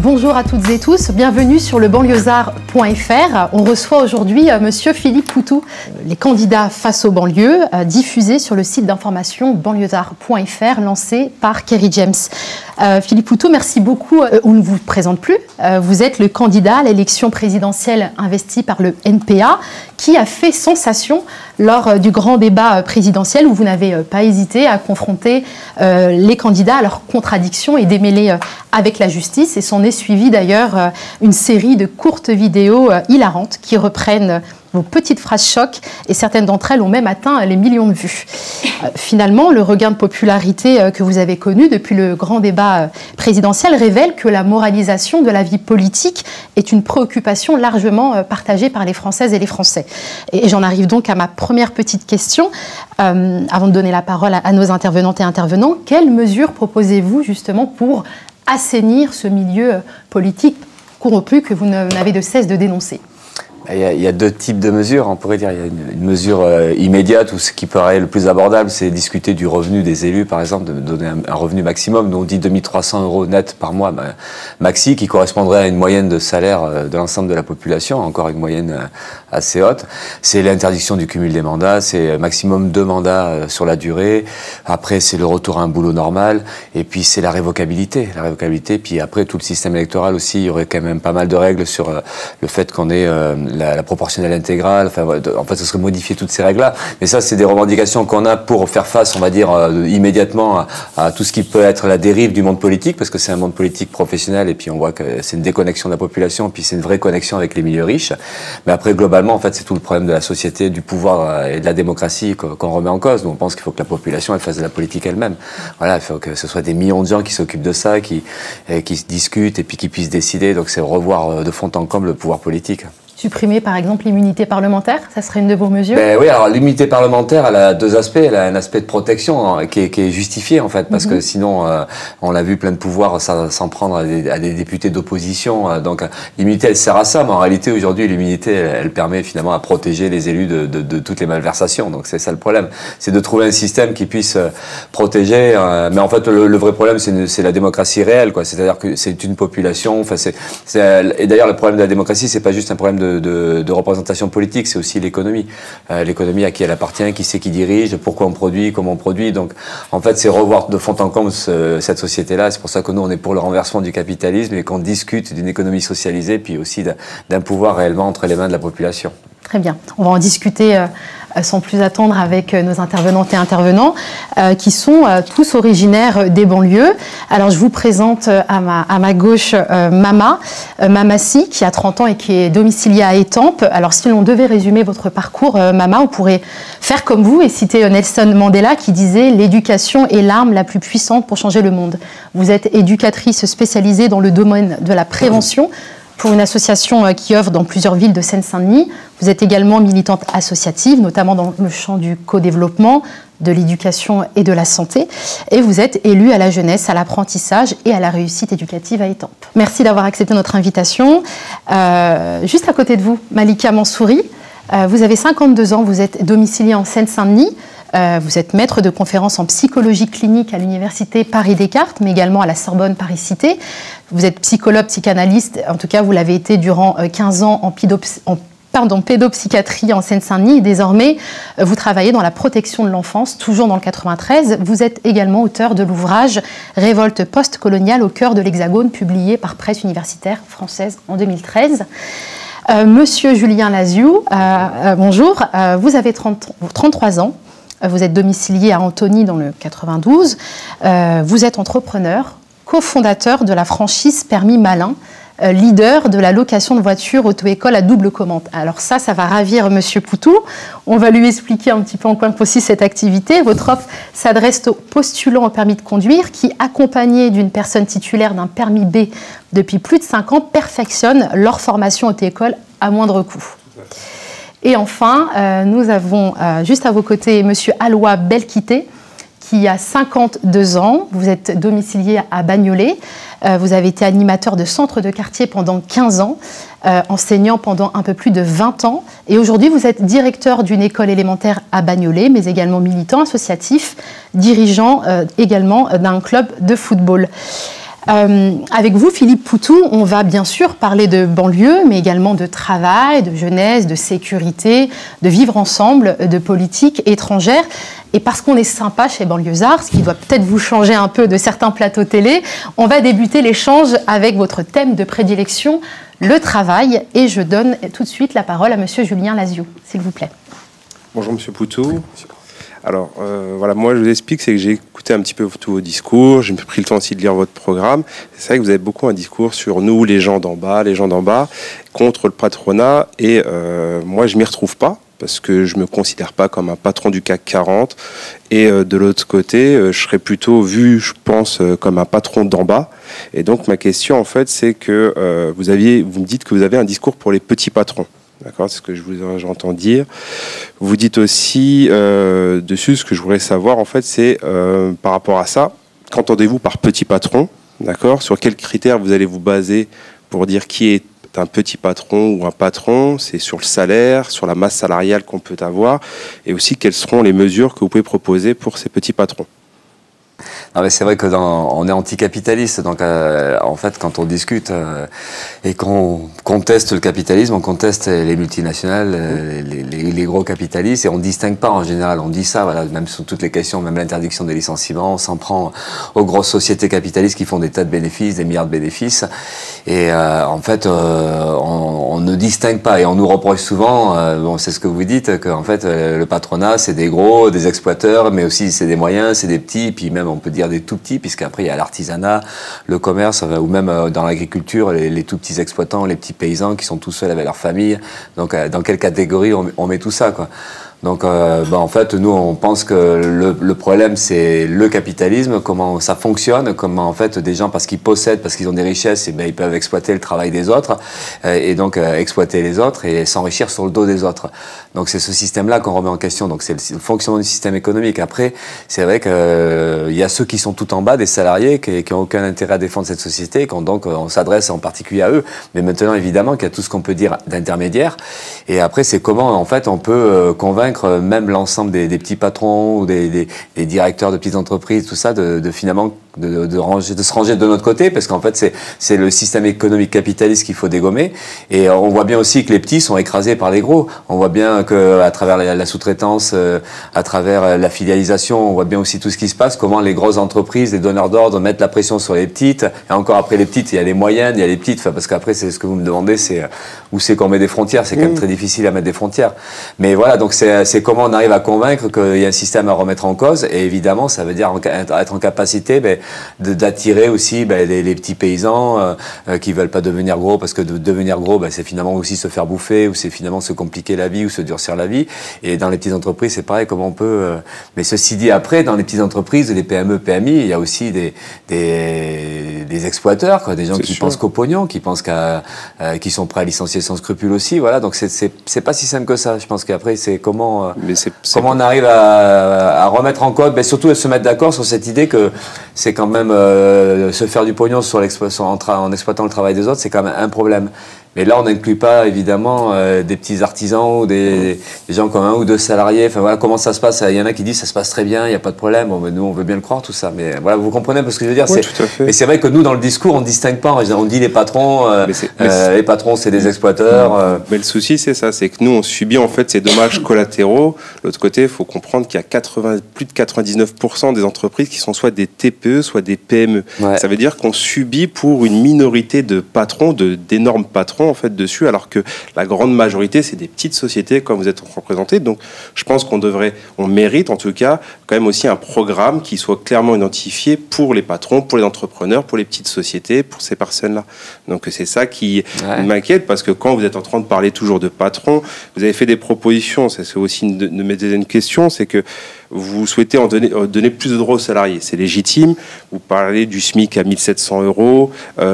Bonjour à toutes et tous, bienvenue sur le banlieusard.fr. On reçoit aujourd'hui Monsieur Philippe Poutou. Les candidats face aux banlieues, diffusés sur le site d'information banlieusard.fr, lancé par Kerry James. Philippe Poutou, merci beaucoup. On ne vous présente plus. Vous êtes le candidat à l'élection présidentielle investi par le NPA, qui a fait sensation lors du grand débat présidentiel où vous n'avez pas hésité à confronter les candidats à leurs contradictions et démêler avec la justice. Et s'en est suivi d'ailleurs une série de courtes vidéos hilarantes qui reprennent vos petites phrases chocs, et certaines d'entre elles ont même atteint les millions de vues. Finalement, le regain de popularité que vous avez connu depuis le grand débat présidentiel révèle que la moralisation de la vie politique est une préoccupation largement partagée par les Françaises et les Français. Et j'en arrive donc à ma première petite question. Avant de donner la parole à nos intervenantes et intervenants, quelles mesures proposez-vous justement pour assainir ce milieu politique corrompu que vous n'avez de cesse de dénoncer ? Il y a deux types de mesures. On pourrait dire il y a une mesure immédiate où ce qui paraît le plus abordable, c'est discuter du revenu des élus, par exemple, de donner un revenu maximum. Nous, on dit 2300 € net par mois maxi, qui correspondrait à une moyenne de salaire de l'ensemble de la population, encore une moyenne assez haute. C'est l'interdiction du cumul des mandats, c'est maximum 2 mandats sur la durée. Après, c'est le retour à un boulot normal. Et puis, c'est la révocabilité. Puis après, tout le système électoral aussi, il y aurait quand même pas mal de règles sur le fait qu'on ait la proportionnelle intégrale, enfin, en fait, ce serait modifier toutes ces règles-là. Mais ça, c'est des revendications qu'on a pour faire face, on va dire, immédiatement à tout ce qui peut être la dérive du monde politique, parce que c'est un monde politique professionnel, et puis on voit que c'est une déconnexion de la population, puis c'est une vraie connexion avec les milieux riches. Mais après, globalement, en fait, c'est tout le problème de la société, du pouvoir et de la démocratie qu'on remet en cause. Nous, on pense qu'il faut que la population, elle fasse de la politique elle-même. Voilà, il faut que ce soit des millions de gens qui s'occupent de ça, qui se discutent, et puis qui puissent décider. Donc, c'est revoir de fond en comble le pouvoir politique. Supprimer par exemple l'immunité parlementaire, ça serait une de vos mesures? Oui, alors l'immunité parlementaire, elle a deux aspects. Elle a un aspect de protection qui est justifié en fait, parce que sinon, on l'a vu, plein de pouvoirs s'en prendre à des députés d'opposition. Donc l'immunité, elle sert à ça, mais en réalité aujourd'hui, l'immunité, elle permet finalement à protéger les élus de toutes les malversations. Donc c'est ça le problème, c'est de trouver un système qui puisse protéger. Mais en fait, le vrai problème, c'est la démocratie réelle, quoi. C'est-à-dire que c'est une population. Enfin, et d'ailleurs, le problème de la démocratie, c'est pas juste un problème de représentation politique, c'est aussi l'économie. L'économie à qui elle appartient, qui c'est qui dirige, pourquoi on produit, comment on produit. Donc, en fait, c'est revoir de fond en comble cette société-là. C'est pour ça que nous, on est pour le renversement du capitalisme et qu'on discute d'une économie socialisée, puis aussi d'un pouvoir réellement entre les mains de la population. Très bien. On va en discuter sans plus attendre avec nos intervenantes et intervenants qui sont tous originaires des banlieues. Alors, je vous présente à ma gauche Mamassi, qui a 30 ans et qui est domiciliée à Étampes. Alors, si l'on devait résumer votre parcours, Mama, on pourrait faire comme vous et citer Nelson Mandela qui disait « L'éducation est l'arme la plus puissante pour changer le monde ». Vous êtes éducatrice spécialisée dans le domaine de la prévention pour une association qui œuvre dans plusieurs villes de Seine-Saint-Denis. Vous êtes également militante associative, notamment dans le champ du co-développement, de l'éducation et de la santé. Et vous êtes élue à la jeunesse, à l'apprentissage et à la réussite éducative à Étampes. Merci d'avoir accepté notre invitation. Juste à côté de vous, Malika Mansouri, vous avez 52 ans, vous êtes domiciliée en Seine-Saint-Denis. Vous êtes maître de conférences en psychologie clinique à l'université Paris-Descartes, mais également à la Sorbonne Paris-Cité. Vous êtes psychologue, psychanalyste, en tout cas vous l'avez été durant 15 ans en pédopsychiatrie en Seine-Saint-Denis. Et désormais, vous travaillez dans la protection de l'enfance, toujours dans le 93. Vous êtes également auteur de l'ouvrage « Révolte post-coloniale au cœur de l'Hexagone », publié par Presse universitaire française en 2013. Monsieur Julien Laziou, bonjour. Vous avez 33 ans. Vous êtes domicilié à Antony dans le 92. Vous êtes entrepreneur, cofondateur de la franchise Permis Malin, leader de la location de voitures auto-école à double commande. Alors ça va ravir Monsieur Poutou. On va lui expliquer un petit peu en quoi consiste cette activité. Votre offre s'adresse aux postulants au permis de conduire qui, accompagnés d'une personne titulaire d'un permis B depuis plus de 5 ans, perfectionnent leur formation auto-école à moindre coût. Et enfin, nous avons juste à vos côtés Monsieur Aloua Belkité, qui a 52 ans. Vous êtes domicilié à Bagnolet. Vous avez été animateur de centre de quartier pendant 15 ans, enseignant pendant un peu plus de 20 ans. Et aujourd'hui, vous êtes directeur d'une école élémentaire à Bagnolet, mais également militant associatif, dirigeant également d'un club de football. Avec vous, Philippe Poutou, on va bien sûr parler de banlieue, mais également de travail, de jeunesse, de sécurité, de vivre ensemble, de politique étrangère. Et parce qu'on est sympa chez Banlieusards, ce qui doit peut-être vous changer un peu de certains plateaux télé, on va débuter l'échange avec votre thème de prédilection, le travail. Et je donne tout de suite la parole à monsieur Julien Lazio, s'il vous plaît. Bonjour monsieur Poutou. Alors voilà, moi je vous explique, c'est que j'ai écouté un petit peu tous vos discours, j'ai pris le temps aussi de lire votre programme. C'est vrai que vous avez beaucoup un discours sur nous, les gens d'en bas, contre le patronat. Et moi je m'y retrouve pas, parce que je me considère pas comme un patron du CAC 40. Et de l'autre côté, je serais plutôt vu, je pense, comme un patron d'en bas. Et donc ma question en fait, c'est que vous me dites que vous avez un discours pour les petits patrons. D'accord, c'est ce que j'entends dire. Vous dites aussi dessus, ce que je voudrais savoir en fait, c'est par rapport à ça, qu'entendez-vous par petit patron? D'accord, sur quels critères vous allez vous baser pour dire qui est un petit patron ou un patron? C'est sur le salaire, sur la masse salariale qu'on peut avoir, et aussi quelles seront les mesures que vous pouvez proposer pour ces petits patrons? Non, mais c'est vrai que on est anticapitaliste, donc en fait quand on discute et qu'on conteste le capitalisme, on conteste les multinationales, les gros capitalistes, et on ne distingue pas en général, on dit ça, voilà, même sur toutes les questions, même l'interdiction des licenciements, on s'en prend aux grosses sociétés capitalistes qui font des tas de bénéfices, des milliards de bénéfices, et en fait on ne distingue pas, et on nous reproche souvent, bon, c'est ce que vous dites, que en fait le patronat c'est des gros, des exploiteurs, mais aussi c'est des moyens, c'est des petits, puis même on peut dire des tout petits, puisqu'après il y a l'artisanat, le commerce, ou même dans l'agriculture, les tout petits exploitants, les petits paysans qui sont tout seuls avec leur famille. Donc dans quelle catégorie on met tout ça, quoi? Donc en fait, nous, on pense que le problème, c'est le capitalisme, comment ça fonctionne, comment en fait des gens, parce qu'ils possèdent, parce qu'ils ont des richesses, et ils peuvent exploiter le travail des autres, et donc exploiter les autres et s'enrichir sur le dos des autres. Donc c'est ce système-là qu'on remet en question. Donc c'est le fonctionnement du système économique. Après, c'est vrai qu'il y a ceux qui sont tout en bas, des salariés, qui n'ont aucun intérêt à défendre cette société, donc on s'adresse en particulier à eux. Mais maintenant, évidemment, qu'il y a tout ce qu'on peut dire d'intermédiaire. Et après, c'est comment, en fait, on peut convaincre même l'ensemble des petits patrons ou des directeurs de petites entreprises, tout ça, finalement de se ranger de notre côté, parce qu'en fait c'est le système économique capitaliste qu'il faut dégommer. Et on voit bien aussi que les petits sont écrasés par les gros. On voit bien que à travers la sous-traitance, à travers la filialisation, on voit bien aussi tout ce qui se passe, comment les grosses entreprises, les donneurs d'ordre mettent la pression sur les petites, et encore après les petites, il y a les moyennes, il y a les petites, enfin, parce qu'après c'est ce que vous me demandez, c'est où c'est qu'on met des frontières. C'est quand même très difficile à mettre des frontières. Mais voilà, donc c'est comment on arrive à convaincre qu'il y a un système à remettre en cause, et évidemment ça veut dire être en capacité d'attirer aussi les petits paysans qui veulent pas devenir gros, parce que de devenir gros, c'est finalement aussi se faire bouffer, ou c'est finalement se compliquer la vie, ou se durcir la vie. Et dans les petites entreprises, c'est pareil, comment on peut... Mais ceci dit, après, dans les petites entreprises, les PME, PMI, il y a aussi des exploiteurs, quoi, des gens qui pensent qu'au pognon, qui pensent qui sont prêts à licencier sans scrupule aussi. Voilà, donc c'est pas si simple que ça. Je pense qu'après, c'est comment on arrive à remettre en code, surtout à se mettre d'accord sur cette idée que c'est quand même se faire du pognon en exploitant le travail des autres, c'est quand même un problème. Mais là, on n'inclut pas, évidemment, des petits artisans ou des gens comme un ou deux salariés. Enfin, voilà, comment ça se passe. Il y en a qui disent ça se passe très bien, il n'y a pas de problème. Bon, nous, on veut bien le croire, tout ça. Mais voilà, vous comprenez un peu ce que je veux dire. Oui, tout à fait. Mais c'est vrai que nous, dans le discours, on ne distingue pas. On dit les patrons, les patrons, c'est des exploiteurs. Mais le souci, c'est ça. C'est que nous, on subit, en fait, ces dommages collatéraux. De l'autre côté, il faut comprendre qu'il y a plus de 99% des entreprises qui sont soit des TPE, soit des PME. Ouais. Ça veut dire qu'on subit pour une minorité de patrons, d'énormes patrons, en fait, dessus, alors que la grande majorité, c'est des petites sociétés, comme vous êtes représentés. Donc, je pense on mérite, en tout cas, quand même aussi un programme qui soit clairement identifié pour les patrons, pour les entrepreneurs, pour les petites sociétés, pour ces personnes-là. Donc, c'est ça qui m'inquiète, parce que quand vous êtes en train de parler toujours de patrons, vous avez fait des propositions, c'est aussi de me poser une question, c'est que vous souhaitez donner plus de droits aux salariés. C'est légitime. Vous parlez du SMIC à 1 700 €,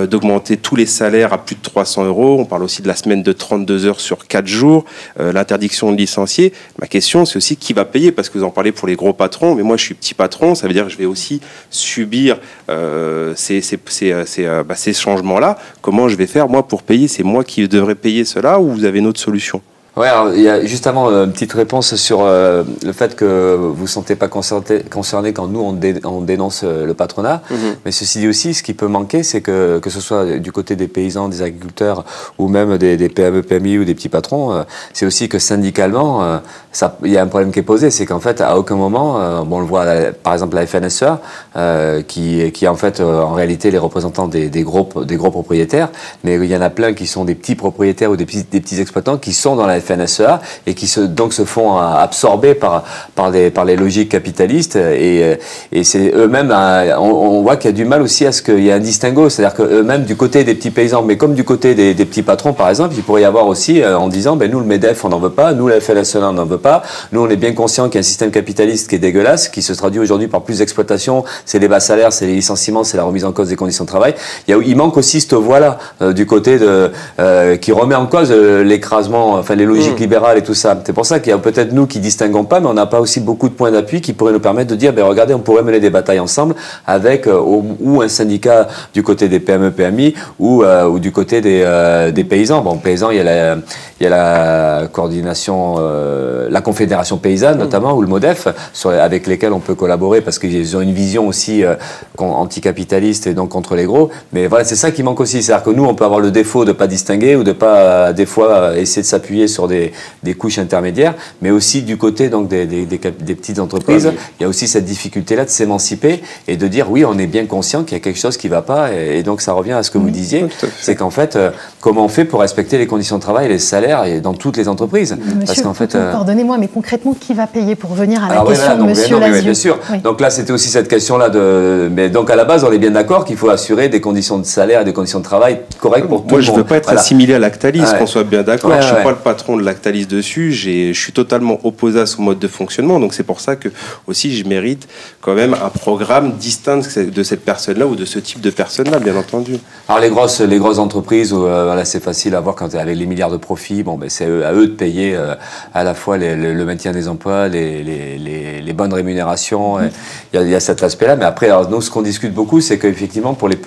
d'augmenter tous les salaires à plus de 300 €. jours, on parle aussi de la semaine de 32 heures sur 4 jours, l'interdiction de licencier. Ma question, c'est aussi qui va payer, parce que vous en parlez pour les gros patrons, mais moi je suis petit patron, ça veut dire que je vais aussi subir ces changements-là. Comment je vais faire, moi, pour payer? C'est moi qui devrais payer cela, ou vous avez une autre solution? Ouais, alors, il y a juste avant une petite réponse sur le fait que vous ne vous sentez pas concerné quand nous on dénonce le patronat. Mais ceci dit aussi, ce qui peut manquer, c'est que ce soit du côté des paysans, des agriculteurs ou même des PME, PMI ou des petits patrons, c'est aussi que syndicalement, il y a un problème qui est posé, c'est qu'en fait, à aucun moment, on le voit par exemple la FNSEA, qui est en fait en réalité les représentants des gros propriétaires, mais il y en a plein qui sont des petits propriétaires ou des petits exploitants qui sont dans la FNSEA et qui donc se font absorber par les logiques capitalistes et c'est eux-mêmes, on voit qu'il y a du mal aussi à ce qu'il y ait un distinguo, c'est-à-dire qu'eux-mêmes du côté des petits paysans, mais comme du côté des petits patrons par exemple, il pourrait y avoir aussi en disant nous le MEDEF on n'en veut pas, nous la FNSEA on n'en veut pas, nous on est bien conscient qu'il y a un système capitaliste qui est dégueulasse, qui se traduit aujourd'hui par plus d'exploitation, c'est les bas salaires, c'est les licenciements, c'est la remise en cause des conditions de travail. Il manque aussi cette voie-là du côté qui remet en cause l'écrasement, enfin les logiques libérales et tout ça. C'est pour ça qu'il y a peut-être nous qui distinguons pas, mais on n'a pas aussi beaucoup de points d'appui qui pourraient nous permettre de dire, regardez, on pourrait mener des batailles ensemble avec ou un syndicat du côté des PME, PMI ou du côté des paysans. Bon, paysans, il y a la coordination, la Confédération paysanne notamment, ou le MODEF, avec lesquels on peut collaborer parce qu'ils ont une vision aussi anticapitaliste et donc contre les gros. Mais voilà, c'est ça qui manque aussi. C'est-à-dire que nous, on peut avoir le défaut de ne pas distinguer ou de pas, des fois, essayer de s'appuyer sur des couches intermédiaires, mais aussi du côté donc, des petites entreprises, il y a aussi cette difficulté-là de s'émanciper et de dire oui, on est bien conscient qu'il y a quelque chose qui ne va pas et donc ça revient à ce que vous disiez, c'est qu'en fait, comment on fait pour respecter les conditions de travail et les salaires et dans toutes les entreprises? Parce qu'en fait, pardonnez-moi, mais concrètement, qui va payer pour venir à la question de Monsieur Lazieux? Bien sûr. Oui. Donc là, c'était aussi cette question-là mais donc à la base, on est bien d'accord qu'il faut assurer des conditions de salaire et des conditions de travail correctes pour tout le monde. Moi, je ne veux pas être assimilé à Lactalis, qu'on soit bien d'accord. Je ne suis pas le patron de Lactalis dessus. Je suis totalement opposé à son mode de fonctionnement. Donc c'est pour ça que aussi je mérite quand même un programme distinct de cette personne-là ou de ce type de personne-là, bien entendu. Alors les grosses entreprises, voilà, c'est facile à voir quand avec les milliards de profits. Bon, c'est à eux de payer à la fois le maintien des emplois, les bonnes rémunérations. Il y a cet aspect-là. Mais après, alors, nous, ce qu'on discute beaucoup, c'est qu'effectivement pour les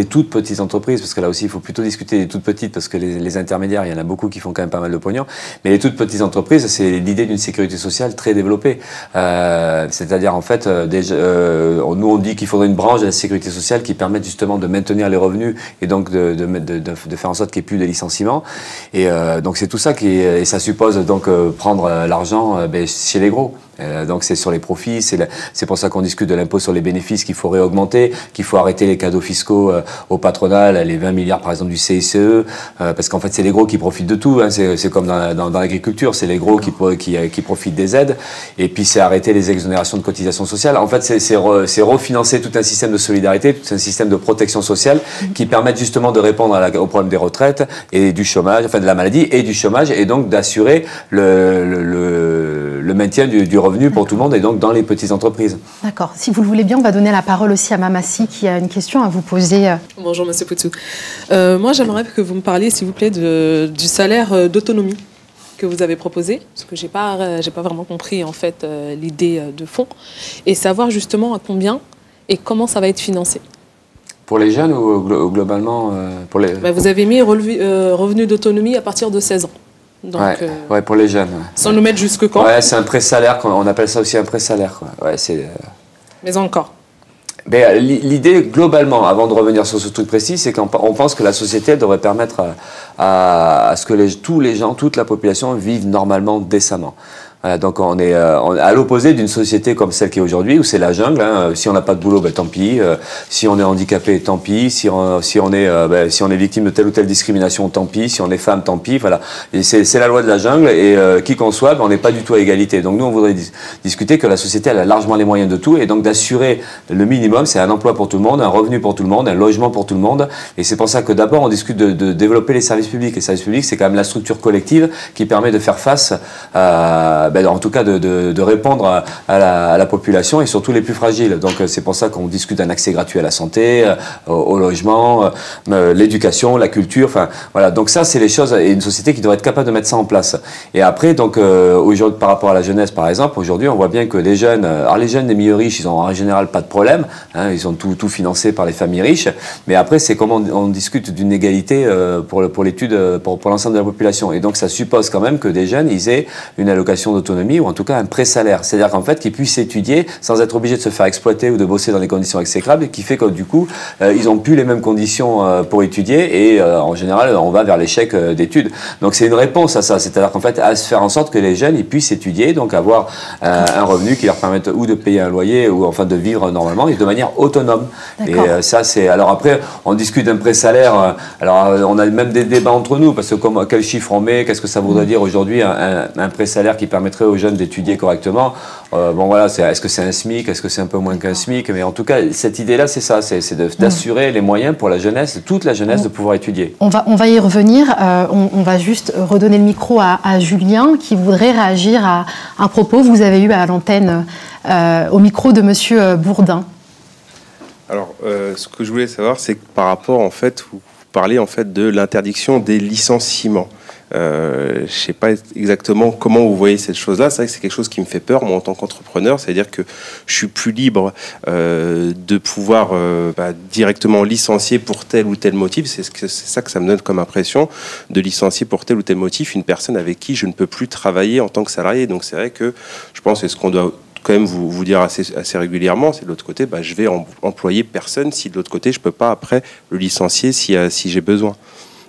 toutes petites entreprises, parce que là aussi, il faut plutôt discuter des toutes petites, parce que les intermédiaires, il y en a beaucoup qui font quand même pas mal de pognon. Mais les toutes petites entreprises, c'est l'idée d'une sécurité sociale très développée. C'est-à-dire, en fait, nous, on dit qu'il faudrait une branche de la sécurité sociale qui permette justement de maintenir les revenus et donc de faire en sorte qu'il n'y ait plus de licenciements. Et donc, c'est tout ça et ça suppose donc prendre l'argent chez les gros. Donc c'est sur les profits, c'est pour ça qu'on discute de l'impôt sur les bénéfices qu'il faut réaugmenter, qu'il faut arrêter les cadeaux fiscaux au patronat, les 20 milliards par exemple du CICE, parce qu'en fait c'est les gros qui profitent de tout, hein, c'est comme dans l'agriculture, c'est les gros qui profitent des aides, et puis c'est arrêter les exonérations de cotisations sociales. En fait c'est refinancer tout un système de solidarité, tout un système de protection sociale qui permettent justement de répondre au problème des retraites et du chômage, enfin de la maladie et du chômage, et donc d'assurer le maintien du revenu pour tout le monde et donc dans les petites entreprises. D'accord. Si vous le voulez bien, on va donner la parole aussi à Mamassi qui a une question à vous poser. Bonjour Monsieur Poutou. Moi j'aimerais que vous me parliez s'il vous plaît du salaire d'autonomie que vous avez proposé, parce que j'ai pas vraiment compris en fait l'idée de fond, et savoir justement à combien et comment ça va être financé. Pour les jeunes ou globalement pour les... Vous avez mis revenu d'autonomie à partir de 16 ans. Donc, ouais, pour les jeunes. Sans nous mettre jusque quand? Ouais, c'est un pré-salaire, on appelle ça aussi un pré-salaire. Ouais, mais encore. L'idée, globalement, avant de revenir sur ce truc précis, c'est qu'on pense que la société elle devrait permettre à ce que tous les gens, toute la population vivent normalement, décemment. Donc on est à l'opposé d'une société comme celle qui est aujourd'hui où c'est la jungle. Hein. Si on n'a pas de boulot, tant pis. Si on est handicapé, tant pis. Si on est victime de telle ou telle discrimination, tant pis. Si on est femme, tant pis. Voilà. Et c'est la loi de la jungle. Et qui qu'on soit, on n'est pas du tout à égalité. Donc nous, on voudrait discuter que la société elle a largement les moyens de tout et donc d'assurer le minimum. C'est un emploi pour tout le monde, un revenu pour tout le monde, un logement pour tout le monde. Et c'est pour ça que d'abord on discute de développer les services publics. Les services publics, c'est quand même la structure collective qui permet de faire face à en tout cas de répondre à la population et surtout les plus fragiles. Donc c'est pour ça qu'on discute d'un accès gratuit à la santé, au logement, l'éducation, la culture, enfin voilà. Donc ça c'est les choses, et une société qui devrait être capable de mettre ça en place. Et après donc aujourd'hui par rapport à la jeunesse par exemple, aujourd'hui on voit bien que les jeunes, alors les jeunes des milieux riches, ils ont en général pas de problème, hein, ils ont tout financé par les familles riches, mais après c'est comment on discute d'une égalité pour l'étude pour l'ensemble de la population. Et donc ça suppose quand même que des jeunes ils aient une allocation d'autonomie ou en tout cas un pré-salaire, c'est-à-dire qu'en fait qu'ils puissent étudier sans être obligés de se faire exploiter ou de bosser dans des conditions exécrables, qui fait que du coup ils n'ont plus les mêmes conditions pour étudier et en général on va vers l'échec d'études. Donc c'est une réponse à ça, c'est-à-dire qu'en fait à se faire en sorte que les jeunes ils puissent étudier, donc avoir un revenu qui leur permette ou de payer un loyer ou enfin de vivre normalement et de manière autonome. Et ça c'est, alors après on discute d'un pré-salaire, alors on a même des débats entre nous parce que quel chiffre on met, qu'est-ce que ça voudrait dire aujourd'hui un pré-salaire qui permettrait aux jeunes d'étudier correctement. Bon voilà, est-ce que c'est un SMIC, est-ce que c'est un peu moins qu'un SMIC, mais en tout cas cette idée-là c'est ça, c'est d'assurer les moyens pour la jeunesse, toute la jeunesse de pouvoir étudier. On va y revenir, on va juste redonner le micro à Julien qui voudrait réagir à un propos que vous avez eu à l'antenne au micro de Monsieur Bourdin. Alors ce que je voulais savoir c'est que par rapport en fait, vous parlez en fait de l'interdiction des licenciements. Je ne sais pas exactement comment vous voyez cette chose-là. C'est vrai que c'est quelque chose qui me fait peur, moi, en tant qu'entrepreneur. C'est-à-dire que je suis plus libre de pouvoir directement licencier pour tel ou tel motif. C'est ça que ça me donne comme impression, de licencier pour tel ou tel motif une personne avec qui je ne peux plus travailler en tant que salarié. Donc c'est vrai que je pense que ce qu'on doit quand même vous dire assez régulièrement, c'est de l'autre côté, je vais employer personne si de l'autre côté je ne peux pas après le licencier si j'ai besoin.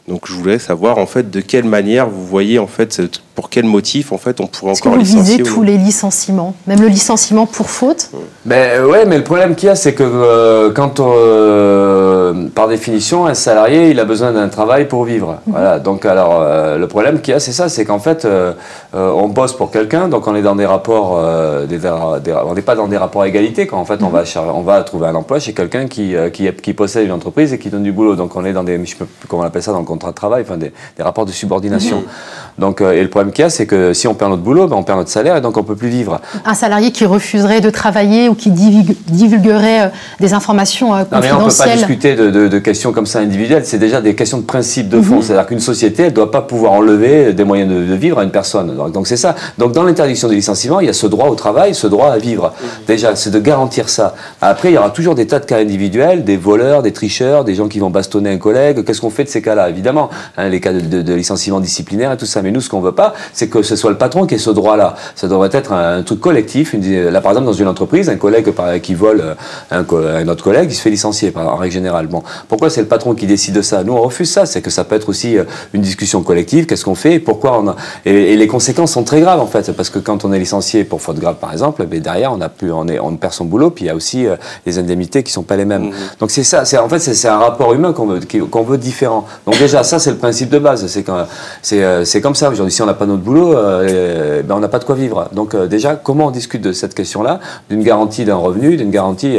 Donc je voulais savoir en fait de quelle manière vous voyez en fait pour quel motif en fait on pourrait encore licencier. Est-ce que vous visez tous les licenciements, même le licenciement pour faute? Ouais, mais le problème qu'il y a, c'est que quand par définition un salarié il a besoin d'un travail pour vivre. Voilà. Donc alors le problème qu'il y a, c'est ça, c'est qu'en fait on bosse pour quelqu'un, donc on est dans des rapports, on n'est pas dans des rapports à égalité quand en fait on va trouver un emploi chez quelqu'un qui possède une entreprise et qui donne du boulot. Donc on est dans des, je sais pas comment on appelle ça, dans le contrat de travail, enfin des rapports de subordination. Donc et le problème qu'il y a, c'est que si on perd notre boulot, on perd notre salaire et donc on peut plus vivre. Un salarié qui refuserait de travailler ou qui divulguerait des informations confidentielles. Non, mais on ne peut pas discuter de questions comme ça individuelles. C'est déjà des questions de principe de fond. C'est-à-dire qu'une société, elle ne doit pas pouvoir enlever des moyens de vivre à une personne. Donc c'est ça. Donc dans l'interdiction des licenciements, il y a ce droit au travail, ce droit à vivre. Déjà, c'est de garantir ça. Après, il y aura toujours des tas de cas individuels, des voleurs, des tricheurs, des gens qui vont bastonner un collègue. Qu'est-ce qu'on fait de ces cas-là? Évidemment, les cas de licenciement disciplinaire et tout ça. Mais nous, ce qu'on ne veut pas, c'est que ce soit le patron qui ait ce droit-là. Ça devrait être un truc collectif. Là, par exemple, dans une entreprise, un collègue qui vole un autre collègue, il se fait licencier, en règle générale. Bon, pourquoi c'est le patron qui décide de ça? Nous, on refuse ça. C'est que ça peut être aussi une discussion collective. Qu'est-ce qu'on fait? Pourquoi et les conséquences sont très graves, en fait. Parce que quand on est licencié pour faute grave, par exemple, derrière, on perd son boulot. Puis il y a aussi les indemnités qui ne sont pas les mêmes. Donc c'est ça. En fait, c'est un rapport humain qu'on veut différent. Donc déjà, ça, c'est le principe de base. C'est comme ça. Aujourd'hui, si on n'a pas notre boulot, on n'a pas de quoi vivre. Donc déjà, comment on discute de cette question-là, d'une garantie d'un revenu, d'une garantie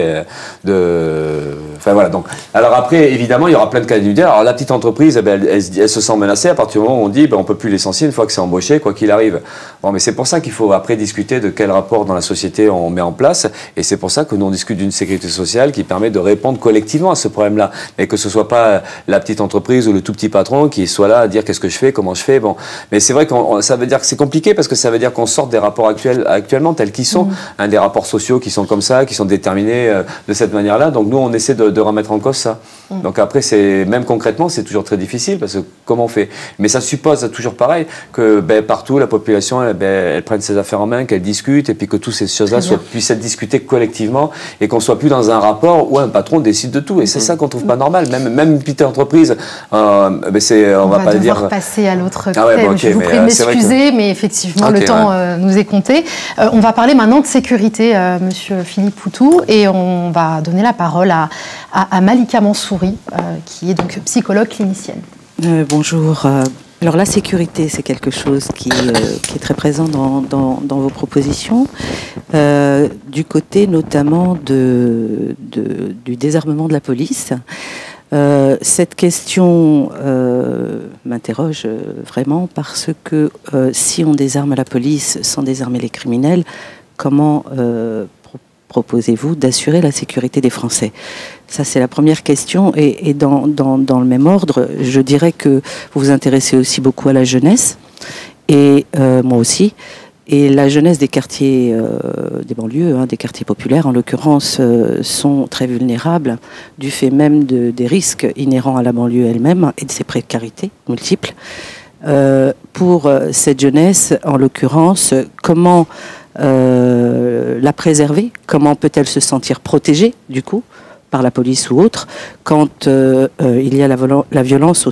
Enfin voilà. Donc, alors après, évidemment, il y aura plein de cas individuels. Alors la petite entreprise, elle se sent menacée à partir du moment où on dit on ne peut plus licencier une fois que c'est embauché, quoi qu'il arrive. Bon, mais c'est pour ça qu'il faut après discuter de quel rapport dans la société on met en place. Et c'est pour ça que nous, on discute d'une sécurité sociale qui permet de répondre collectivement à ce problème-là. Et que ce ne soit pas la petite entreprise ou le tout petit patron qui soit là à dire qu'est-ce que je fais, comment je fais. Bon. Mais c'est vrai que ça veut dire que c'est compliqué parce que ça veut dire qu'on sort des rapports actuellement tels qu'ils sont. Des rapports sociaux qui sont comme ça, qui sont déterminés de cette manière-là. Donc nous, on essaie de remettre en cause ça. Donc après, même concrètement, c'est toujours très difficile parce que comment on fait? Mais ça suppose toujours pareil que partout, la population, elle prenne ses affaires en main, qu'elle discute et puis que toutes ces choses-là puissent être discutées collectivement et qu'on soit plus dans un rapport où un patron décide de tout. Et c'est ça qu'on trouve pas normal. Même une petite entreprise, on va pas dire... passer à l'autre thème. Okay, je vous prie de m'excuser, mais effectivement, le temps nous est compté. On va parler maintenant de sécurité, Monsieur Philippe Poutou, et on va donner la parole à Malika Mansouri, qui est donc psychologue clinicienne. Bonjour. Alors la sécurité, c'est quelque chose qui est très présent dans vos propositions, du côté notamment du désarmement de la police. Cette question m'interroge vraiment parce que si on désarme la police sans désarmer les criminels, comment proposez-vous d'assurer la sécurité des Français? Ça, c'est la première question. Et dans le même ordre, je dirais que vous vous intéressez aussi beaucoup à la jeunesse, et moi aussi. Et la jeunesse des quartiers, des banlieues, des quartiers populaires, en l'occurrence, sont très vulnérables du fait même des risques inhérents à la banlieue elle-même et de ses précarités multiples. Pour cette jeunesse, en l'occurrence, comment la préserver? Comment peut-elle se sentir protégée, du coup, par la police ou autre, quand il y a la violence au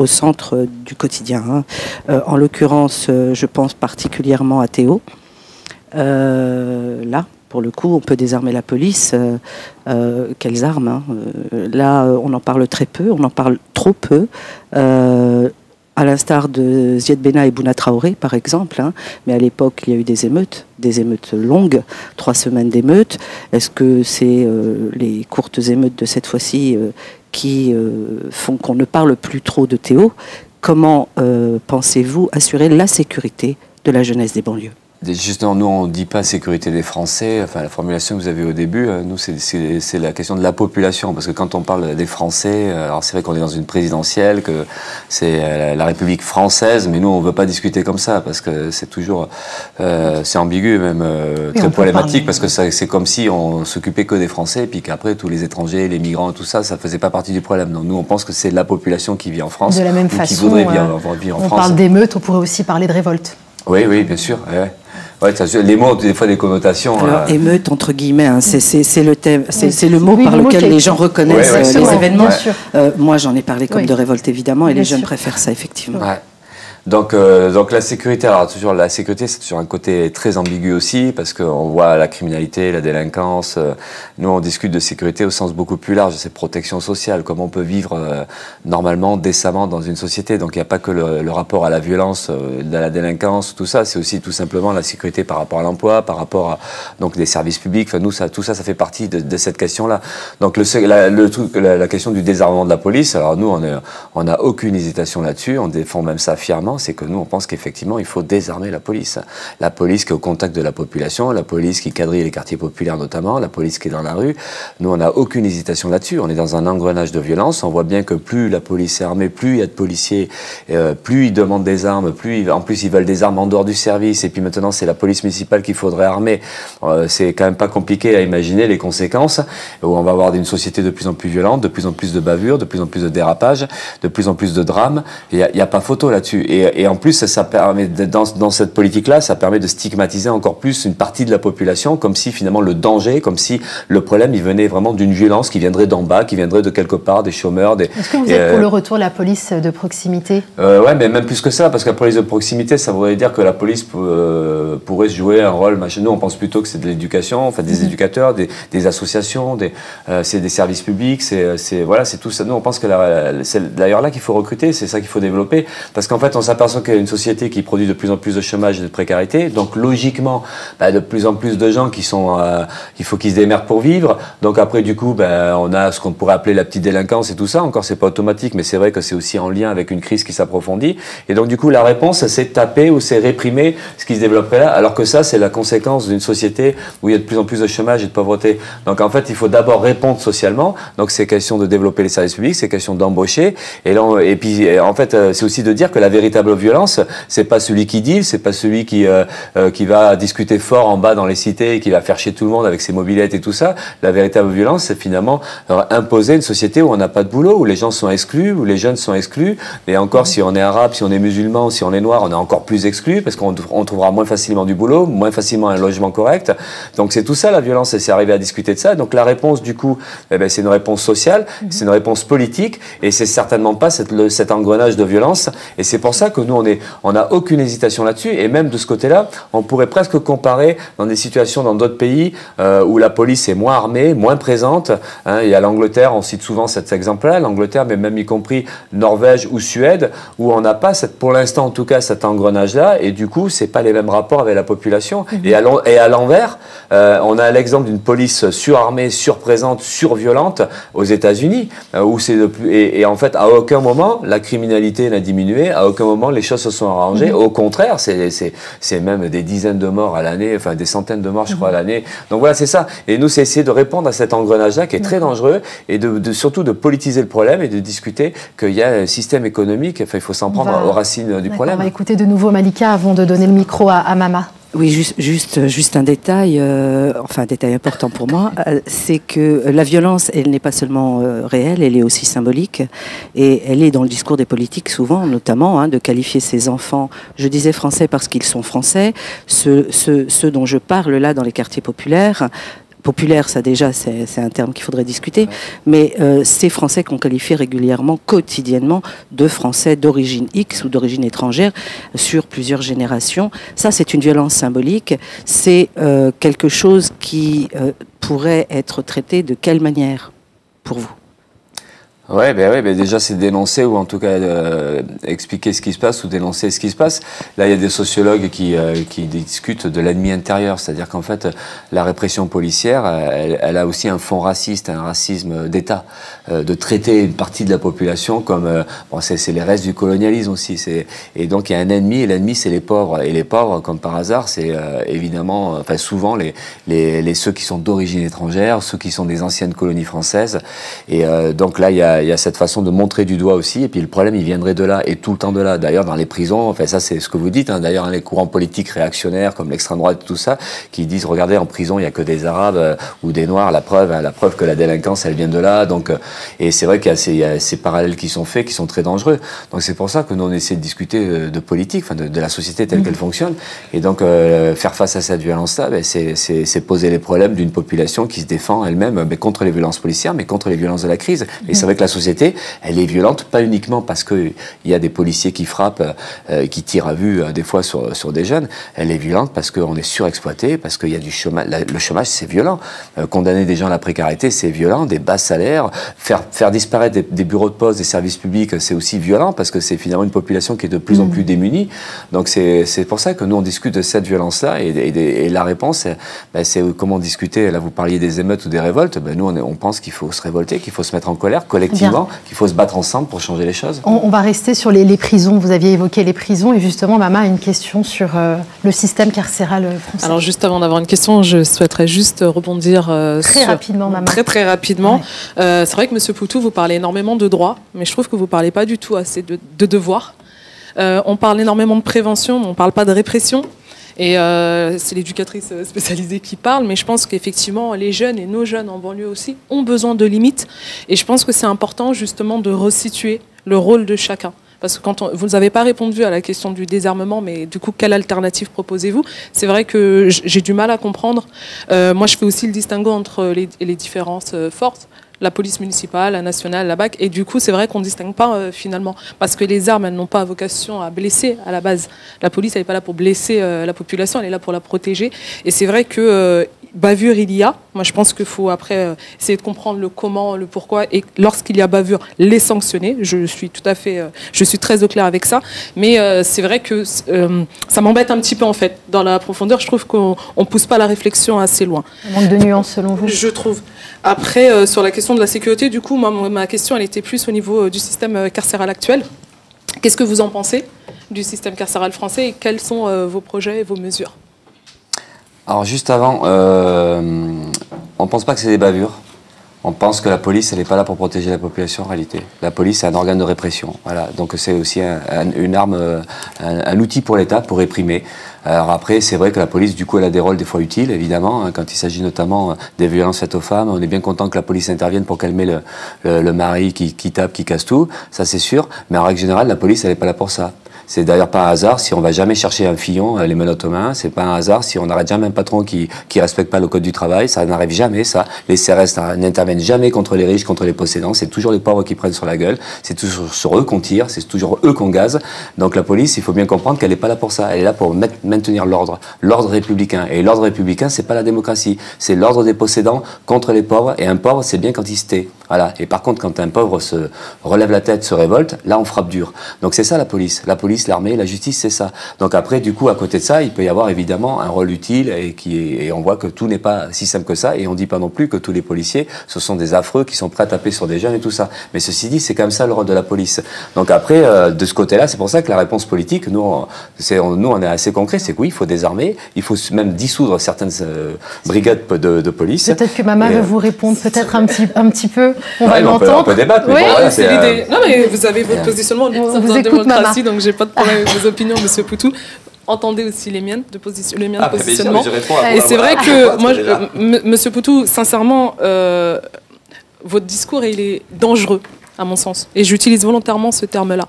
centre du quotidien, en l'occurrence, je pense particulièrement à Théo. Là, pour le coup, on peut désarmer la police. Quelles armes, là, on en parle très peu, on en parle trop peu. À l'instar de Ziad Benna et Bouna Traoré, par exemple, mais à l'époque, il y a eu des émeutes longues, 3 semaines d'émeutes. Est-ce que c'est les courtes émeutes de cette fois-ci qui font qu'on ne parle plus trop de Théo? Comment pensez-vous assurer la sécurité de la jeunesse des banlieues? Justement, nous, on ne dit pas sécurité des Français. Enfin, la formulation que vous avez au début, nous, c'est la question de la population. Parce que quand on parle des Français, alors c'est vrai qu'on est dans une présidentielle, que c'est la République française, mais nous, on ne veut pas discuter comme ça, parce que c'est toujours... c'est ambigu, même très problématique, parce que c'est comme si on s'occupait que des Français, et puis qu'après, tous les étrangers, les migrants, tout ça, ça ne faisait pas partie du problème. Donc nous, on pense que c'est la population qui vit en France. De la même façon, qui voudrait vivre en France. On parle d'émeutes, on pourrait aussi parler de révolte. Oui, oui, bien sûr. Ouais, les mots ont des fois des connotations. Alors, émeute, entre guillemets, c'est le thème, c'est le mot par lequel les gens reconnaissent les événements. Moi, j'en ai parlé comme de révolte, évidemment, et les jeunes préfèrent ça, effectivement. Ouais. Donc la sécurité, alors toujours la sécurité, c'est sur un côté très ambigu aussi, parce qu'on voit la criminalité, la délinquance. Nous, on discute de sécurité au sens beaucoup plus large, c'est protection sociale, comment on peut vivre normalement, décemment dans une société. Donc il n'y a pas que le rapport à la violence, de la délinquance, tout ça, c'est aussi tout simplement la sécurité par rapport à l'emploi, par rapport à donc des services publics. Enfin, nous, tout ça fait partie de cette question-là. Donc la question du désarmement de la police, alors nous, on n'a aucune hésitation là-dessus, on défend même ça fièrement. C'est que nous, on pense qu'effectivement, il faut désarmer la police. La police qui est au contact de la population, la police qui quadrille les quartiers populaires notamment, la police qui est dans la rue. Nous, on n'a aucune hésitation là-dessus. On est dans un engrenage de violence. On voit bien que plus la police est armée, plus il y a de policiers, plus ils demandent des armes, en plus ils veulent des armes en dehors du service. Et puis maintenant, c'est la police municipale qu'il faudrait armer. C'est quand même pas compliqué à imaginer les conséquences, où on va avoir une société de plus en plus violente, de plus en plus de bavures, de plus en plus de dérapages, de plus en plus de drames. Il n'y a pas photo là-dessus. Et en plus, ça permet, dans cette politique-là, ça permet de stigmatiser encore plus une partie de la population, comme si finalement le danger, comme si le problème, il venait vraiment d'une violence qui viendrait d'en bas, qui viendrait de quelque part, des chômeurs. Est-ce que vous êtes pour le retour de la police de proximité? Ouais, mais même plus que ça, parce que la police de proximité, ça voudrait dire que la police pourrait jouer un rôle. Nous, on pense plutôt que c'est de l'éducation, enfin des éducateurs, des associations, c'est des services publics, c'est tout ça. Nous, on pense que c'est d'ailleurs là qu'il faut recruter, c'est ça qu'il faut développer, parce qu'en fait, on s'aperçoit qu'il y a une société qui produit de plus en plus de chômage et de précarité, donc logiquement, de plus en plus de gens il faut qu'ils se démerdent pour vivre. Donc après, du coup, on a ce qu'on pourrait appeler la petite délinquance et tout ça. Encore, c'est pas automatique, mais c'est vrai que c'est aussi en lien avec une crise qui s'approfondit. Et donc, du coup, la réponse, c'est taper ou c'est réprimer ce qui se développerait là, alors que ça, c'est la conséquence d'une société où il y a de plus en plus de chômage et de pauvreté. Donc, en fait, il faut d'abord répondre socialement. Donc, c'est question de développer les services publics, c'est question d'embaucher. Et puis, en fait, c'est aussi de dire que la véritable violence, c'est pas celui qui deal, c'est pas celui qui va discuter fort en bas dans les cités et qui va faire chier tout le monde avec ses mobylettes et tout ça. La véritable violence, c'est finalement imposer une société où on n'a pas de boulot, où les gens sont exclus, où les jeunes sont exclus. Et encore, si on est arabe, si on est musulman, si on est noir, on est encore plus exclus parce qu'on trouvera moins facilement du boulot, moins facilement un logement correct. Donc c'est tout ça la violence, et c'est arriver à discuter de ça. Donc la réponse, du coup, c'est une réponse sociale, c'est une réponse politique, et c'est certainement pas cet engrenage de violence. Et c'est pour ça ça que nous, on n'a aucune hésitation là-dessus. Et même de ce côté-là, on pourrait presque comparer dans des situations dans d'autres pays où la police est moins armée, moins présente. Hein, il y a l'Angleterre, on cite souvent cet exemple-là, l'Angleterre, mais même y compris Norvège ou Suède, où on n'a pas, pour l'instant en tout cas, cet engrenage-là. Et du coup, c'est pas les mêmes rapports avec la population. Et à l'envers, on a l'exemple d'une police surarmée, surprésente, surviolente aux États-Unis, où et en fait, à aucun moment, la criminalité n'a diminué, à aucun moment, les choses se sont arrangées. Au contraire, c'est même des dizaines de morts à l'année, enfin des centaines de morts, je crois, à l'année. Donc voilà, c'est ça. Et nous, c'est essayer de répondre à cet engrenage-là qui est très dangereux et surtout de politiser le problème et de discuter qu'il y a un système économique, enfin, il faut s'en prendre aux racines du problème. On va écouter de nouveau Malika avant de donner le micro à Mama. Oui, juste un détail, enfin un détail important pour moi, c'est que la violence, elle n'est pas seulement réelle, elle est aussi symbolique, et elle est dans le discours des politiques souvent, notamment, de qualifier ces enfants, je disais français parce qu'ils sont français, ceux dont je parle là dans les quartiers populaires, ça déjà, c'est un terme qu'il faudrait discuter, mais ces Français qu'on qualifie régulièrement, quotidiennement, de Français d'origine X ou d'origine étrangère sur plusieurs générations. Ça, c'est une violence symbolique. C'est quelque chose qui pourrait être traité de quelle manière pour vous ? Ouais, déjà c'est dénoncer ou en tout cas expliquer ce qui se passe ou dénoncer ce qui se passe. Là, il y a des sociologues qui discutent de l'ennemi intérieur, c'est-à-dire qu'en fait, la répression policière, elle a aussi un fond raciste, un racisme d'État, de traiter une partie de la population comme c'est les restes du colonialisme aussi. Et donc il y a un ennemi et l'ennemi c'est les pauvres. Et les pauvres, comme par hasard, c'est évidemment, enfin souvent ceux qui sont d'origine étrangère, ceux qui sont des anciennes colonies françaises. Et donc là, il y a cette façon de montrer du doigt aussi, et puis le problème il viendrait de là, et tout le temps de là. D'ailleurs dans les prisons, enfin ça c'est ce que vous dites, d'ailleurs les courants politiques réactionnaires comme l'extrême droite, tout ça, qui disent regardez en prison il n'y a que des Arabes ou des Noirs, la preuve que la délinquance elle vient de là, donc, et c'est vrai qu'il y a ces parallèles qui sont faits, qui sont très dangereux. Donc c'est pour ça que nous on essaie de discuter de politique, enfin de la société telle qu'elle fonctionne, et donc faire face à cette violence-là, c'est poser les problèmes d'une population qui se défend elle-même contre les violences policières, mais contre les violences de la crise. Et c'est vrai que la société, elle est violente, pas uniquement parce qu'il y a des policiers qui frappent, qui tirent à vue des fois sur des jeunes, elle est violente parce qu'on est surexploité, parce qu'il y a du chômage. Le chômage, c'est violent. Condamner des gens à la précarité, c'est violent, des bas salaires. Faire disparaître des bureaux de poste, des services publics, c'est aussi violent parce que c'est finalement une population qui est de plus en plus démunie. Donc c'est pour ça que nous, on discute de cette violence-là et la réponse, c'est comment discuter. Là, vous parliez des émeutes ou des révoltes. Nous, on pense qu'il faut se révolter, qu'il faut se mettre en colère collectivement, qu'il faut se battre ensemble pour changer les choses. On va rester sur les prisons. Vous aviez évoqué les prisons et justement, Mama a une question sur le système carcéral français. Alors juste avant d'avoir une question, je souhaiterais juste rebondir rapidement, Mama. Très rapidement. Ouais. C'est vrai que Monsieur Poutou, vous parlez énormément de droits, mais je trouve que vous ne parlez pas du tout assez de devoirs. On parle énormément de prévention, mais on ne parle pas de répression. Et c'est l'éducatrice spécialisée qui parle, mais je pense qu'effectivement, les jeunes et nos jeunes en banlieue aussi ont besoin de limites. Et je pense que c'est important justement de resituer le rôle de chacun. Parce que vous n'avez pas répondu à la question du désarmement, mais du coup, quelle alternative proposez-vous? C'est vrai que j'ai du mal à comprendre. Moi, je fais aussi le distinguo entre les différentes forces. La police municipale, la nationale, la BAC. Et du coup, c'est vrai qu'on ne distingue pas finalement. Parce que les armes, elles n'ont pas vocation à blesser à la base. La police, elle n'est pas là pour blesser la population, elle est là pour la protéger. Et c'est vrai que bavure, il y a. Moi, je pense qu'il faut après essayer de comprendre le comment, le pourquoi. Et lorsqu'il y a bavure, les sanctionner. Je suis très au clair avec ça. Mais c'est vrai que ça m'embête un petit peu en fait. Dans la profondeur, je trouve qu'on ne pousse pas la réflexion assez loin. Un manque de nuance selon vous? Je trouve. Après, sur la question de la sécurité, du coup, ma question, elle était plus au niveau du système carcéral actuel. Qu'est-ce que vous en pensez du système carcéral français et quels sont vos projets et vos mesures? Alors, juste avant, on ne pense pas que c'est des bavures. On pense que la police, elle n'est pas là pour protéger la population en réalité. La police, c'est un organe de répression. Voilà. Donc c'est aussi une arme, un outil pour l'État pour réprimer. Alors après, c'est vrai que la police, du coup, elle a des rôles des fois utiles, évidemment. Quand il s'agit notamment des violences faites aux femmes, on est bien content que la police intervienne pour calmer le mari qui tape, qui casse tout. Ça, c'est sûr. Mais en règle générale, la police, elle n'est pas là pour ça. C'est d'ailleurs pas un hasard si on va jamais chercher un fillon, les menottes aux mains. C'est pas un hasard si on n'arrête jamais un patron qui respecte pas le code du travail. Ça n'arrive jamais, ça. Les CRS n'interviennent jamais contre les riches, contre les possédants. C'est toujours les pauvres qui prennent sur la gueule. C'est toujours sur eux qu'on tire. C'est toujours eux qu'on gaze. Donc la police, il faut bien comprendre qu'elle n'est pas là pour ça. Elle est là pour maintenir l'ordre républicain. Et l'ordre républicain, c'est pas la démocratie. C'est l'ordre des possédants contre les pauvres. Et un pauvre, c'est bien quand il se tait. Voilà. Et par contre, quand un pauvre se relève la tête, se révolte, là, on frappe dur. Donc c'est ça la police. La police, l'armée, la justice, c'est ça. Donc après, du coup, à côté de ça, il peut y avoir évidemment un rôle utile et on voit que tout n'est pas si simple que ça. Et on ne dit pas non plus que tous les policiers, ce sont des affreux qui sont prêts à taper sur des jeunes et tout ça. Mais ceci dit, c'est comme ça le rôle de la police. Donc après, de ce côté-là, c'est pour ça que la réponse politique, nous, on est assez concret, c'est que oui, il faut désarmer, il faut même dissoudre certaines brigades de police. Peut-être que Mama veut vous répondre, peut-être un petit peu. On va l'entendre. On peut débattre. Mais oui, bon, voilà, c'est l'idée. Non, mais vous avez votre positionnement en démocratie, donc j'ai pas de problème avec vos opinions, Monsieur Poutou. Entendez aussi les miennes de positionnement. Et c'est vrai que moi, Monsieur Poutou, sincèrement, votre discours il est dangereux à mon sens. Et j'utilise volontairement ce terme-là.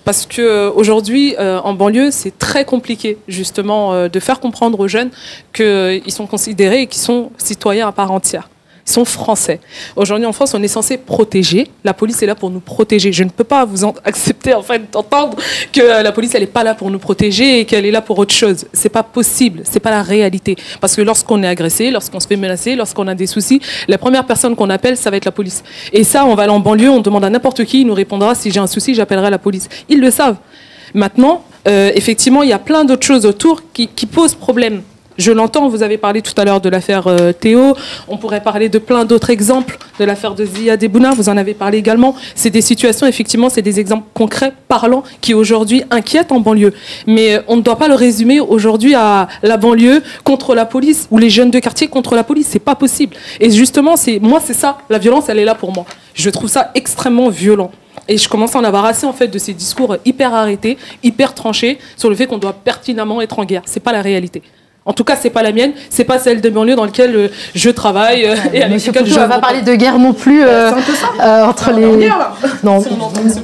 Parce qu'aujourd'hui, en banlieue, c'est très compliqué, justement, de faire comprendre aux jeunes qu'ils sont considérés et qu'ils sont citoyens à part entière. Ils sont français. Aujourd'hui, en France, on est censé protéger. La police est là pour nous protéger. Je ne peux pas vous accepter, en fait, d'entendre que la police, elle n'est pas là pour nous protéger et qu'elle est là pour autre chose. C'est pas possible. C'est pas la réalité. Parce que lorsqu'on est agressé, lorsqu'on se fait menacer, lorsqu'on a des soucis, la première personne qu'on appelle, ça va être la police. Et ça, on va aller en banlieue, on demande à n'importe qui, il nous répondra, si j'ai un souci, j'appellerai la police. Ils le savent. Maintenant, effectivement, il y a plein d'autres choses autour qui posent problème. Je l'entends, vous avez parlé tout à l'heure de l'affaire Théo, on pourrait parler de plein d'autres exemples, de l'affaire de Ziad Ebouna, vous en avez parlé également. C'est des situations, effectivement, c'est des exemples concrets, parlants, qui aujourd'hui inquiètent en banlieue. Mais on ne doit pas le résumer aujourd'hui à la banlieue contre la police, ou les jeunes de quartier contre la police, c'est pas possible. Et justement, moi c'est ça, la violence, elle est là pour moi. Je trouve ça extrêmement violent. Et je commence à en avoir assez en fait de ces discours hyper arrêtés, hyper tranchés, sur le fait qu'on doit pertinemment être en guerre. C'est pas la réalité. En tout cas, c'est pas la mienne, c'est pas celle de banlieue dans laquelle je travaille et avec Monsieur Poutou, on va pas parler de guerre non plus entre les. Non.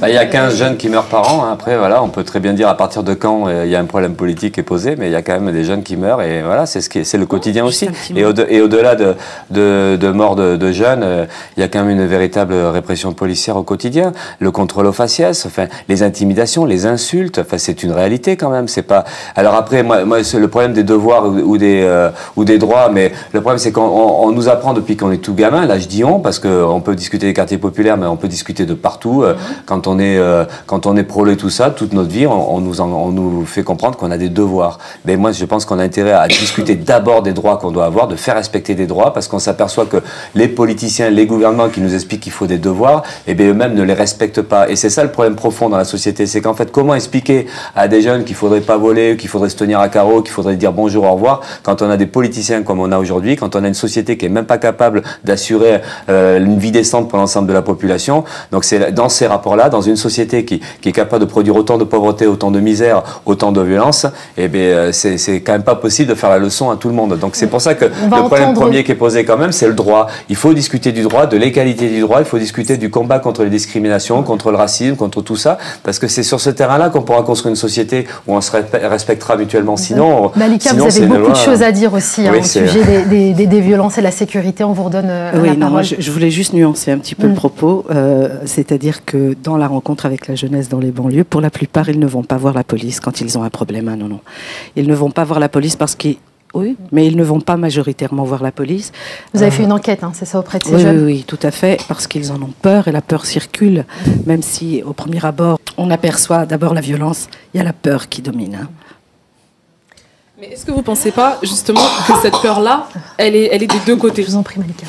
Il y a 15 jeunes qui meurent par an. Hein. Après, voilà, on peut très bien dire à partir de quand il y a un problème politique qui est posé, mais il y a quand même des jeunes qui meurent et voilà, c'est le quotidien aussi. Et au-delà de morts de jeunes, il y a quand même une véritable répression policière au quotidien, le contrôle aux faciès, enfin les intimidations, les insultes, enfin c'est une réalité quand même. C'est pas. Alors après, moi c'est le problème des devoirs ou des droits, mais le problème c'est qu'on nous apprend depuis qu'on est tout gamin, là je dis on, parce qu'on peut discuter des quartiers populaires, mais on peut discuter de partout, quand on est prolé tout ça, toute notre vie, on nous fait comprendre qu'on a des devoirs. Mais moi je pense qu'on a intérêt à discuter d'abord des droits qu'on doit avoir, de faire respecter des droits, parce qu'on s'aperçoit que les politiciens, les gouvernements qui nous expliquent qu'il faut des devoirs, et bien eux-mêmes ne les respectent pas. Et c'est ça le problème profond dans la société, c'est qu'en fait comment expliquer à des jeunes qu'il faudrait pas voler, qu'il faudrait se tenir à carreau, qu'il faudrait dire bonjour, au revoir, quand on a des politiciens comme on a aujourd'hui, quand on a une société qui est même pas capable d'assurer une vie décente pour l'ensemble de la population. Donc c'est dans ces rapports-là, dans une société qui est capable de produire autant de pauvreté, autant de misère, autant de violence, et bien c'est quand même pas possible de faire la leçon à tout le monde. Donc c'est pour ça que le problème premier qui est posé quand même, c'est le droit. Il faut discuter du droit, de l'égalité du droit, il faut discuter du combat contre les discriminations, contre le racisme, contre tout ça, parce que c'est sur ce terrain-là qu'on pourra construire une société où on se respectera mutuellement. Sinon, Malika, vous avez beaucoup de choses à dire aussi au sujet des violences et de la sécurité. On vous redonne la parole. Moi, je voulais juste nuancer un petit peu le propos. C'est-à-dire que dans la rencontre avec la jeunesse dans les banlieues, pour la plupart, ils ne vont pas voir la police quand ils ont un problème. Ah, non. Ils ne vont pas voir la police parce qu'ils... Oui, mais ils ne vont pas majoritairement voir la police. Vous avez fait une enquête, c'est ça, auprès de ces jeunes? Oui, tout à fait, parce qu'ils en ont peur et la peur circule. Même si, au premier abord, on aperçoit d'abord la violence, il y a la peur qui domine. Mais est-ce que vous ne pensez pas, justement, que cette peur-là, elle est des deux côtés? Je vous en prie, Malika.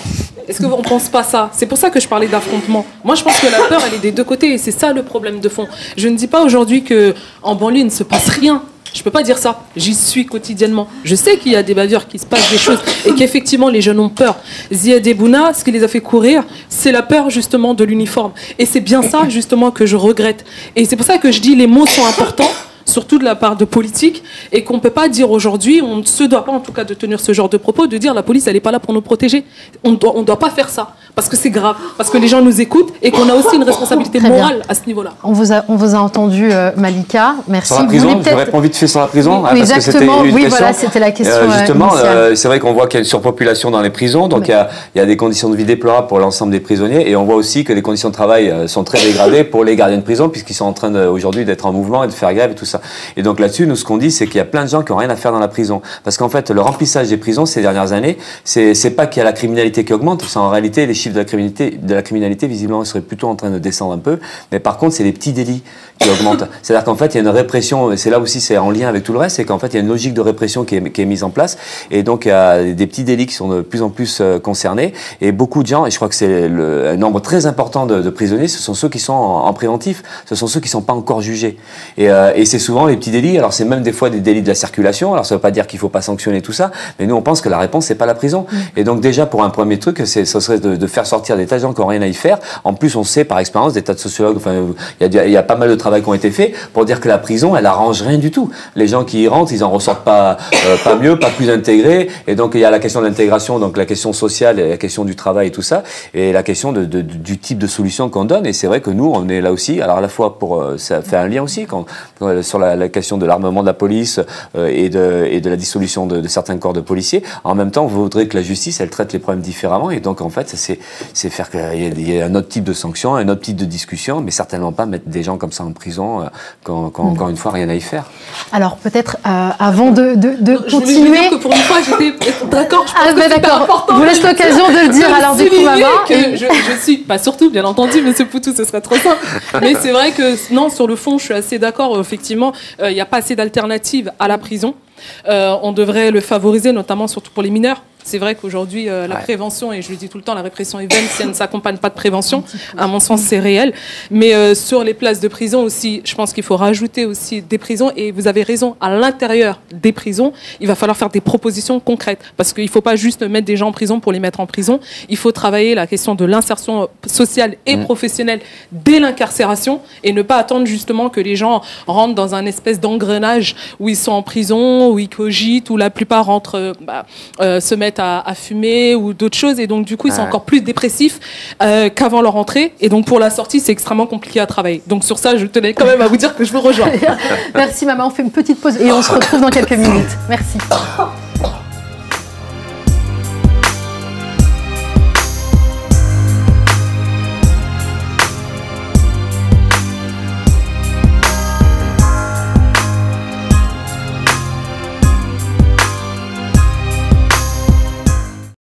Est-ce qu'on ne pense pas ça? C'est pour ça que je parlais d'affrontement. Moi, je pense que la peur, elle est des deux côtés, et c'est ça le problème de fond. Je ne dis pas aujourd'hui qu'en banlieue, il ne se passe rien. Je ne peux pas dire ça. J'y suis quotidiennement. Je sais qu'il y a des bavures, qu'il se passe des choses, et qu'effectivement, les jeunes ont peur. Ziad Ebouna, ce qui les a fait courir, c'est la peur, justement, de l'uniforme. Et c'est bien ça, justement, que je regrette. Et c'est pour ça que je dis les mots sont importants. surtout de la part de politiques, et qu'on ne peut pas dire aujourd'hui, on ne se doit pas en tout cas de tenir ce genre de propos, de dire la police elle n'est pas là pour nous protéger. On doit pas faire ça, parce que c'est grave, parce que les gens nous écoutent et qu'on a aussi une responsabilité morale à ce niveau-là. On vous a entendu, Malika, merci. Sur la prison, je réponds vite fait sur la prison. Oui, parce exactement, que oui, voilà, c'était la question. Justement, c'est vrai qu'on voit qu'il y a une surpopulation dans les prisons, donc il y a des conditions de vie déplorables pour l'ensemble des prisonniers, et on voit aussi que les conditions de travail sont très dégradées pour les gardiens de prison, puisqu'ils sont en train aujourd'hui d'être en mouvement et de faire grève et tout ça. Et donc là-dessus, nous, ce qu'on dit, c'est qu'il y a plein de gens qui n'ont rien à faire dans la prison. Parce qu'en fait, le remplissage des prisons ces dernières années, c'est pas qu'il y a la criminalité qui augmente, c'est en réalité les chiffres de la criminalité visiblement seraient plutôt en train de descendre un peu, mais par contre, c'est les petits délits qui augmentent. C'est-à-dire qu'en fait, il y a une répression, et c'est là aussi, c'est en lien avec tout le reste, c'est qu'en fait, il y a une logique de répression qui est mise en place, et donc il y a des petits délits qui sont de plus en plus concernés, et beaucoup de gens, et je crois que c'est un nombre très important de prisonniers, ce sont ceux qui sont en préventif, ce sont ceux qui ne sont pas encore jugés. Et c'est souvent les petits délits, alors c'est même des fois des délits de la circulation, alors ça ne veut pas dire qu'il ne faut pas sanctionner tout ça, mais nous on pense que la réponse c'est pas la prison. Et donc déjà pour un premier truc, ce serait de faire sortir des tas de gens qui n'ont rien à y faire. En plus on sait par expérience, des tas de sociologues, enfin il y a pas mal de travail qui ont été faits pour dire que la prison elle arrange rien du tout. Les gens qui y rentrent, ils en ressortent pas mieux, pas plus intégrés, et donc il y a la question de l'intégration, donc la question sociale, et la question du travail et tout ça, et la question du type de solution qu'on donne. Et c'est vrai que nous on est là aussi, alors à la fois pour ça fait un lien aussi sur la question de l'armement de la police et de la dissolution de certains corps de policiers. En même temps, on voudrait que la justice, elle traite les problèmes différemment. Et donc, en fait, c'est faire qu'il y ait un autre type de sanction, un autre type de discussion, mais certainement pas mettre des gens comme ça en prison quand encore une fois, rien à y faire. Alors, peut-être, avant de continuer... Je voulais dire que pour une fois, j'étais d'accord. Je pense que c'est super important. Je vous laisse l'occasion de le dire, alors du coup, maman. Je suis, pas surtout, bien entendu, monsieur Poutou, ce serait trop simple. Mais c'est vrai que, non, sur le fond, je suis assez d'accord. Effectivement, il n'y a pas assez d'alternatives à la prison. On devrait le favoriser, notamment surtout pour les mineurs. C'est vrai qu'aujourd'hui, la prévention, et je le dis tout le temps, la répression est vaine si elle ne s'accompagne pas de prévention. À mon sens, c'est réel. Mais sur les places de prison aussi, je pense qu'il faut rajouter aussi des prisons. Et vous avez raison, à l'intérieur des prisons, il va falloir faire des propositions concrètes. Parce qu'il ne faut pas juste mettre des gens en prison pour les mettre en prison. Il faut travailler la question de l'insertion sociale et professionnelle dès l'incarcération et ne pas attendre justement que les gens rentrent dans un espèce d'engrenage où ils sont en prison, où ils cogitent, où la plupart rentrent, se mettent à fumer ou d'autres choses, et donc du coup ils sont encore plus dépressifs qu'avant leur entrée, et donc pour la sortie c'est extrêmement compliqué à travailler. Donc sur ça je tenais quand même à vous dire que je vous rejoins. Merci maman, on fait une petite pause et on se retrouve dans quelques minutes. Merci.